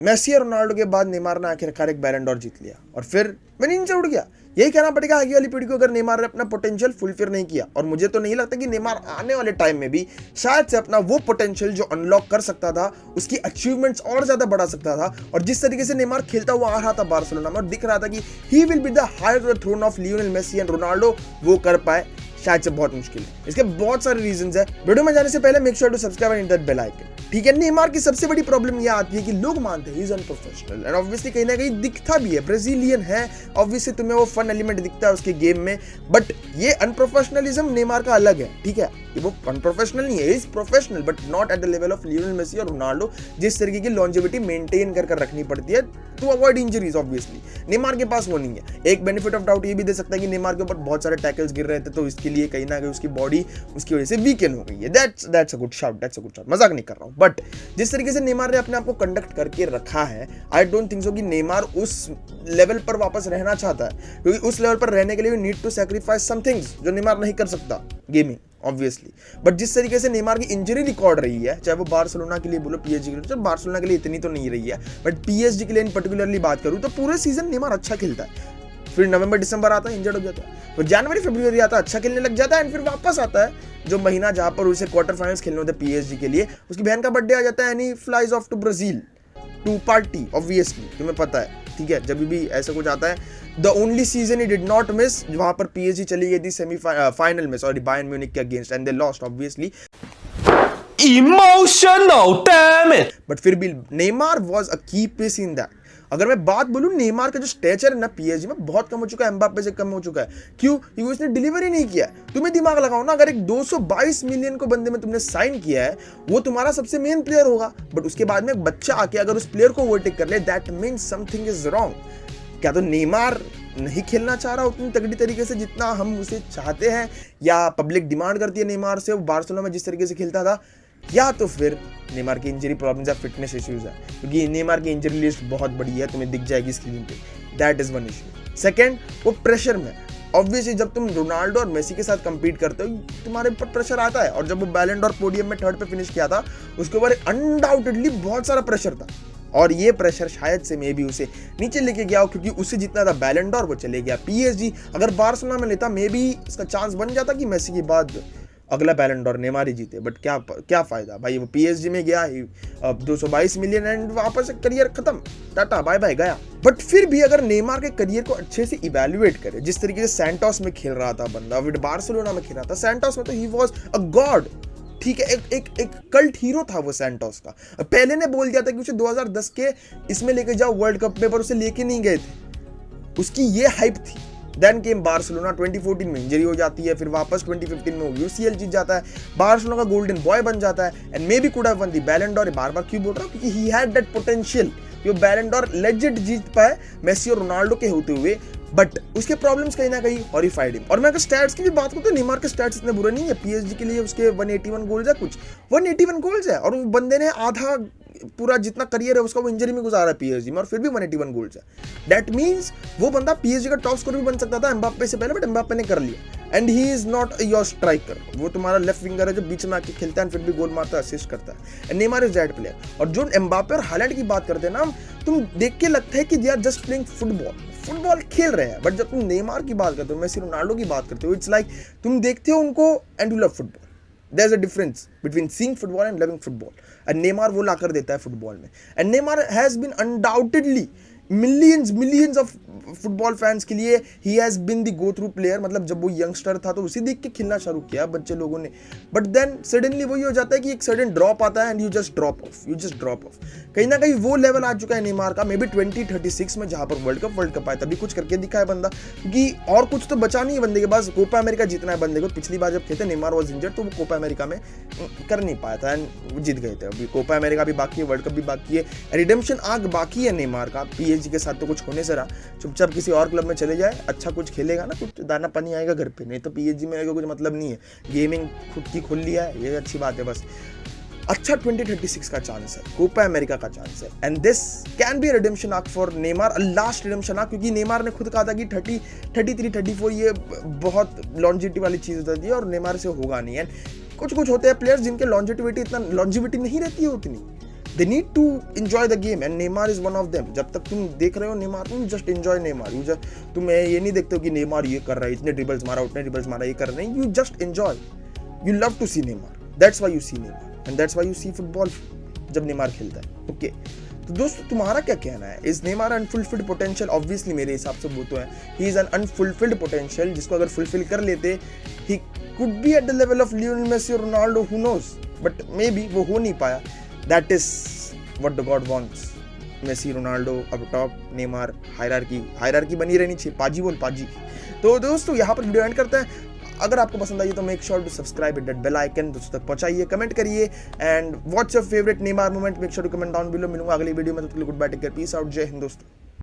Messi और Ronaldo के बाद नेमार ने आखिरकार एक बैलन डॉर जीत लिया और फिर मैं नीचे उड़ गया। यही कहना पड़ेगा आगे वाली पीढ़ी को, अगर नेमार ने अपना पोटेंशियल फुलफिल नहीं किया। और मुझे तो नहीं लगता कि नेमार आने वाले टाइम में भी शायद से अपना वो पोटेंशियल जो अनलॉक कर सकता था, उसकी अचीवमेंट्स और ज्यादा बढ़ा सकता था। और जिस तरीके से नेमार खेलता हुआ आ रहा था बार्सिलोना में और दिख रहा था कि he will be the higher throne of Lionel Messi and Ronaldo, वो कर पाए शायद से बहुत मुश्किल है। इसके बहुत सारे रीजंस है। वीडियो में जाने से पहले make sure to subscribe and hit that bell icon. ठीक है, नेमार की सबसे बड़ी प्रॉब्लम ये आती है कि लोग मानते हैं he is unprofessional and obviously कहीं ना कहीं दिखता भी है, ब्राजीलियन है, ऑब्वियसली तुम्हें वो फन एलिमेंट दिखता है उसके गेम में। बट ये अनप्रोफेशनलिज्म नेमार का अलग है। ठीक है, वो अनप्रोफेशनल नहीं है, is professional but not at the level of Lionel Messi और रोनाल्डो। जिस तरीके की लॉन्जेविटी मेंटेन कर रखनी पड़ती है to avoid injuries, obviously Neymar के पास वो नहीं है। एक बेनिफिट ऑफ डाउट ये भी दे सकता है कि नेमार के ऊपर बहुत सारे टैकल्स गिर रहे थे, तो इसके लिए कहीं ना कहीं उसकी बॉडी उसकी वजह से वीकेंड हो गई है। दैट्स अ गुड शाउट, मजाक नहीं कर रहा हूं। बट जिस तरीके से नेमार ने अपने आप को कंडक्ट करके रखा है, आई डोंट थिंक सो कि नेमार उस लेवल पर वापस रहना चाहता है, क्योंकि उस लेवल पर रहने के लिए need to sacrifice some things जो नेमार नहीं कर सकता गेमिंग, ऑब्वियसली। बट जिस तरीके से नेमार की इंजरी रिकॉर्ड रही है, चाहे वो बार्सिलोना के लिए बोलो, पीएसजी के लिए, तो बार्सिलोना के लिए इतनी तो नहीं रही है, बट पीएसजी के लिए इन पर्टिकुलरली बात करूं तो पूरे सीजन नेमार अच्छा खेलता है। फिर नवंबर दिसंबर आता है, इंजर्ड हो जाता है, फिर जनवरी फरवरी आता है, अच्छा खेलने लग जाता है, एंड फिर वापस आता है जो महीना जहां पर उसे क्वार्टर फाइनल्स खेलने होते हैं पीएसजी के लिए, उसकी बहन का बर्थडे आ जाता है and he flies off to Brazil to party, obviously तुम्हें पता है। ठीक है, जब भी ऐसा कुछ आता है, the only season he did not miss वहां पर पीएसजी चली गई थी सेमीफाइनल में, सॉरी, बायर्न म्यूनिख के against and they lost obviously. Emotional, damn it! But फिर भी नेमार वाज अ की पीस इन दैट। अगर मैं बात बोलूं, नेमार का जो स्टेचर है ना पीएसजी में बहुत कम हो चुका है, एम्बाप्पे से कम हो चुका है। क्यों? क्योंकि उसने डिलीवरी नहीं किया है। तुम्हें दिमाग लगाओ ना, अगर एक 222 मिलियन को बंदे में तुमने साइन किया है, वो तुम्हारा सबसे मेन प्लेयर होगा, बट उसके बाद में एक बच्चा आके अगर उस प्लेयर को ओवरटेक कर ले, that means something is wrong. क्या तो नेमार नहीं खेलना चाह रहा उतनी तगड़ी तरीके से जितना हम उसे चाहते हैं, या पब्लिक डिमांड करती है नेमार से, वो बार्सिलोना में जिस तरीके से खेलता था, या तो फिर नेमार की इंजरी प्रॉब्लम्स या फिटनेस इश्यूज है? क्योंकि नेमार की इंजरी लिस्ट बहुत बड़ी है, तुम्हें दिख जाएगी स्क्रीन पे। That is one issue. Second, वो प्रेशर में, ऑब्वियसली जब तुम रोनाल्डो और मेसी के साथ कंपीट करते हो, तुम्हारे ऊपर प्रेशर आता है। और जब वो बैलन डॉर पोडियम में थर्ड पे फिनिश किया था, उसके ऊपर अनडाउटेडली बहुत सारा प्रेशर था, और ये प्रेशर शायद से मे भी उसे नीचे लेके गया हो, क्योंकि उसे जितना था बैलन डॉर, वो चले गया पीएसजी। अगर बार्सिलोना में लेता, मे भी इसका चांस बन जाता कि मेसी के बाद अगला बैलन डॉर नेमार ही जीते। बट क्या फायदा भाई, वो पीएसजी में गया, 222 मिलियन एंड वापस करियर खत्म, टाटा बाय बाय, गया। बट फिर भी अगर नेमार के करियर को अच्छे से इवैल्यूएट करे, जिस तरीके से सैंटोस में खेल रहा था बंदा, विद बार्सिलोना में खेल रहा था, सैंटोस में तो ही वाज अ गॉड। ठीक है, एक कल्ट हीरो था वो सैंटोस का। पहले ने बोल दिया था कि उसे 2010 के इसमें लेके जाओ वर्ल्ड कप में, पर उसे लेके नहीं गए थे, उसकी ये हाइप थी। देन केम बार्सिलोना, 2014 में इंजरी हो जाती है, फिर वापस 2015 में वो यूसीएल जीत जाता है, बार्सिलोना का गोल्डन बॉय बन जाता है, and may be could have one the बैलन डॉर। बार बार क्यों बोल रहा हूं? क्योंकि ही हैड दैट पोटेंशियल कि वो बैलन डॉर लेजिट जीत पाए मेसी और रोनाल्डो के होते हुए, बट उसके प्रॉब्लम्स कहीं ना कहीं हॉरिफाइड हिम। और मैं अगर स्टैट्स की भी बात करूं तो नेमार के स्टैट्स इतने बुरे नहीं है। पीएसजी के लिए उसके 181 गोल्स है, कुछ 181 गोल्स है, और उस बंदे ने आधा पूरा जितना करियर है उसका वो इंजरी में गुजारा है पीएसजी में, और फिर भी 181 गोल्स है। दैट मींस वो बंदा पीएसजी का टॉप स्कोरर भी बन सकता था एम्बाप्पे से पहले, बट एम्बाप्पे ने कर लिया। And he is not your striker, वो तुम्हारा लेफ्ट विंगर है जो बीच में आके खेलता है, फिर भी गोल मारता है, असिस्ट करता है। And Neymar is that player. और जो एम्बाप्पे और हालैंड की बात करते हैं ना, तुम देख के लगता है कि they are just playing football खेल रहे हैं, बट जब तुम नेमार की बात करते हो, मेसी रोनाल्डो की बात करते हो, इट्स लाइक तुम देखते हो उनको and you love football. There's a difference between seeing football and loving football. And Neymar वो लाकर देता है फुटबॉल में. And Neymar has been undoubtedly millions of football fans के लिए he has been the go through player. मतलब जब वो youngster था तो उसी देख के खेलना शुरू किया बच्चे लोगों ने, बट देन सडनली वही हो जाता है कि एक सडन ड्रॉप आता है and you just drop of. कहीं ना कहीं वो लेवल आ चुका है नेमार का, मे बी 2036 में, जहां पर वर्ल्ड कप आया तभी कुछ करके दिखा है बंदा, क्योंकि और कुछ तो बचा नहीं है बंदे के पास। कोपा अमेरिका जीतना है बंदे को। पिछली बार जब खेलते नेमार वाज इंजर्ड तो वो कोपा अमेरिका में कर नहीं पाया था एंड जीत गए थे। अभी कोपा अमेरिका भी बाकी है, वर्ल्ड कप भी बाकी है, रिडेम्पशन आग बाकी है नेमार का। पीएसजी के साथ तो कुछ होने से रहा, चुपचाप किसी और क्लब में चले जाए, अच्छा कुछ खेलेगा ना, कुछ दाना पानी आएगा घर पे, नहीं तो पीएसजी में आएगा कुछ मतलब नहीं है। गेमिंग खुद की खोल लिया है, ये अच्छी बात है बस। अच्छा 2036 का चांस है, कोपा अमेरिका का चांस है, and this can be redemption arc for Neymar, last redemption arc, क्योंकि नेमार ने खुद कहा था कि 33, 34 ये बहुत लॉन्जिविटी वाली चीज होती है और नेमार से होगा नहीं। एंड कुछ होते हैं प्लेयर्स जिनके लॉन्जिविटी नहीं रहती है उतनी, they need to enjoy the game and Neymar is one of them. जब तक तुम देख रहे हो नेमार, तुम जस्ट एंजॉय नेमार. तुम ये नहीं देखते हो कि नेमार ये कर रहा है, इतने ड्रिबल्स मारा, उतने ड्रिबल्स मारा, ये कर रहे हैं. You just enjoy. You love to see Neymar. That's why you see Neymar and that's why you see football जब नेमार खेलता है. ओके, तो दोस्तों तुम्हारा क्या कहना है? Is Neymar unfulfilled potential? Obviously मेरे हिसाब से वो तो है. He is an unfulfilled potential, जिसको अगर फुलफिल कर लेते he could be at the level of Lionel Messi और Ronaldo, who knows. But may be वो हो नहीं पाया. That is what the god wants. Messi, Ronaldo up top, Neymar, hierarchy बनी रहनी चाहिए. पाजी बोल पाजी. तो दोस्तों यहाँ पर वीडियो एंड करते हैं. अगर आपको पसंद आई तो make sure to subscribe with that bell icon. दोस्तों तक पहुंचाइए, कमेंट करिए and what's your favourite Neymar moment, make sure to comment down below. मिलूंगा अगली वीडियो में. तो good bye, take care, peace out, जय हिंद दोस्तों.